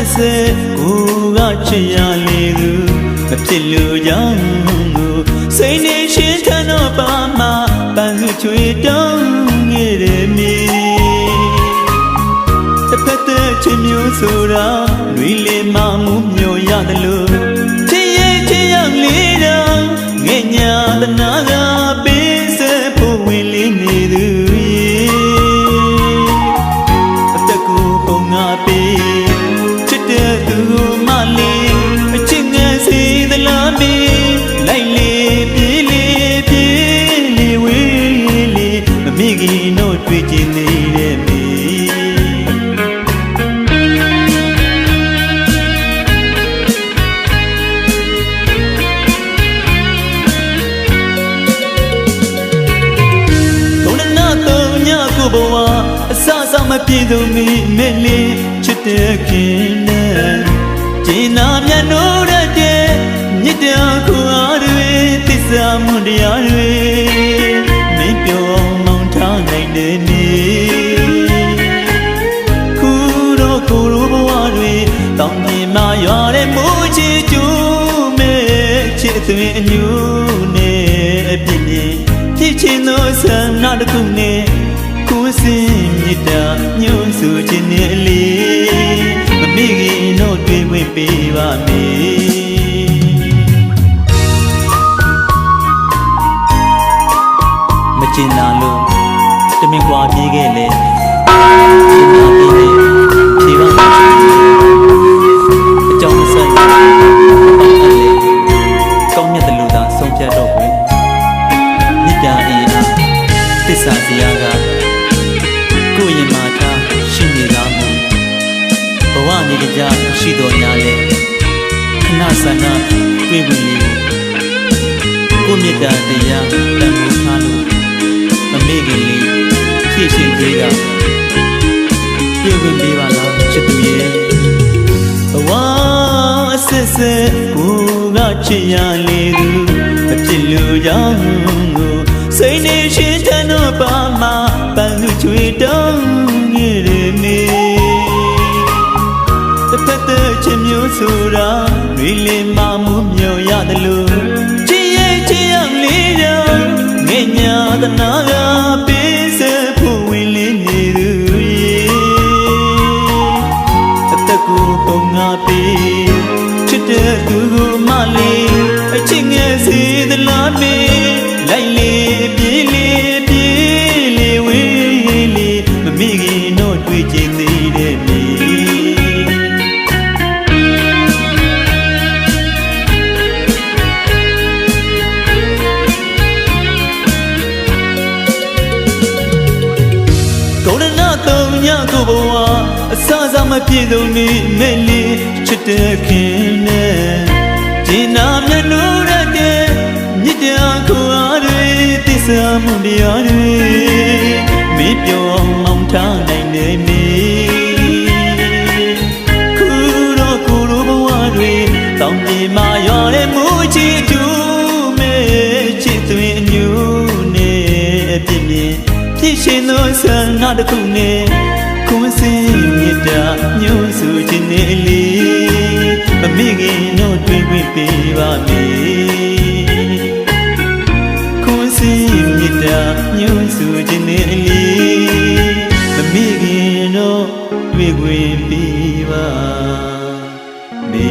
စစ်စစ်ကိုကချစ်ရလေသူမဖြစ်လို့ကြောင့်ကိုစိတ်နေရှင်းထန်တော့ပါမှပန်းစုချွေတောင်းငယ်ရမီတစ်ဖက်သက်ချစ်မျိုးဆိုတာလွေလေမမှုမျိုးရတယ်လို့ချစ်ရဲ့ချစ်ရောက်လေတော့ငဲ့ညာတနာကပေးစဖို့ဝင်လေးနေသူအတကူပုံငါပေးချစ်တဲ့သူမလေးအချစ်ငယ်စီသလားမီလိုက်လေပြေးလေပြေးလေဝေးလေမမိခင်တို့တွေ့ချင်နေတဲ့မီဘဝအဆအဆမပြေဆုံးမီမေလေးချစ်တဲ့ခင်နဲ့ကျင်နာမြတ်လို့တဲ့မြစ်တရားခွာတွေသစ္စာမှုတရားတွေမင်းပြောမောင်းထားနိုင်တဲ့နေ့ခုတော့ကိုလိုဘဝတွေတောင်းမြင်မှရွာတဲ့မိုးချီကျူးမဲ့ချစ်သွင်းအညူနဲ့အပြစ်နဲ့ဖြစ်ချင်သောဆန္ဒတစ်ခုနဲ့ကိုယ်စင်မြတ်တာညွှန်ဆိုခြင်းနဲ့လေးမမိခင်တို့တွေ့ခွင့်ပေးပါမယ်မကျင်နာလို့တမင်ကွာပြေးခဲ့လေကျင်နာပြေးလေဖြေပါမယ်အကြောင်းမဆက်ပေါင်းအလေးကောင်းမြတ်တဲ့လူသားဆုံးဖြတ်တော့ခွင့်မြစ်တာအေးသစ္စာစရာကကိုယ်ရင်မာထားရှိနေလားမဘဝနေကြရှိတော်များလေခဏဆန္ဒတွေ့ဝင်လေကိုမြတ်တာတရားတန်ဖိုးထားလို့မမေ့ခင်လေးဖြည့်ရှင်သေးကတွေ့ဝင်ပေးပါလားချစ်သူရဲ့ဘဝအစစ်စစ်ကိုကချစ်ရလေသူအဖြစ်လူကြောင့်ကိုစိတ်နေရှင်းထန်တော့ပါမှပန်းစုချွေတောင်းငယ်ရမီတစ်ဖက်သက်ချစ်မျိုးဆိုတာလွေလေမမှုမျိုးရတယ်လို့ချစ်ရဲ့ချစ်ရောက်လေတော့ငဲ့ညာတနာကပေးစဖို့ဝင်လေးနေသူအတကူပုံငါပေးချစ်တဲ့သူကိုမလေးအချစ်ငယ်စီသလားမီလိုက်လေပြေးလေပြေးလေဝေးလေမမိခင်တို့တွေ့ချင်သေးတဲ့မီကိုရဏသုံးညကိုဘဝအဆအဆမပြေဆုံးမီမေလေးချစ်တဲ့ခင်နဲ့ကျင်နာမြတ်လို့တဲ့မြစ်တရားခွာတွေသစ္စာမှုတရားတွေမင်းပြောမောင်းထားနိုင်နေမီခုတော့ကိုလိုဘဝတွေတောင်းပြေမှရွာတဲ့မိုးချီကျူးမဲ့ချစ်သွင်းအညူနဲ့အပြစ်မြင်ဖြစ်ရှင်သောဆန္ဒတစ်ခုနဲ့ကိုယ်စင်မြတ်တာညွှန်ဆိုခြင်းနဲ့လေးမမိခင်တို့တွေ့ခွင့်ပေးပါမယ်မြတ်တာညွှန်ဆိုခြင်းနဲ့လေးမမိခင်တို့တွေ့ခွင့်ပေးပါမေ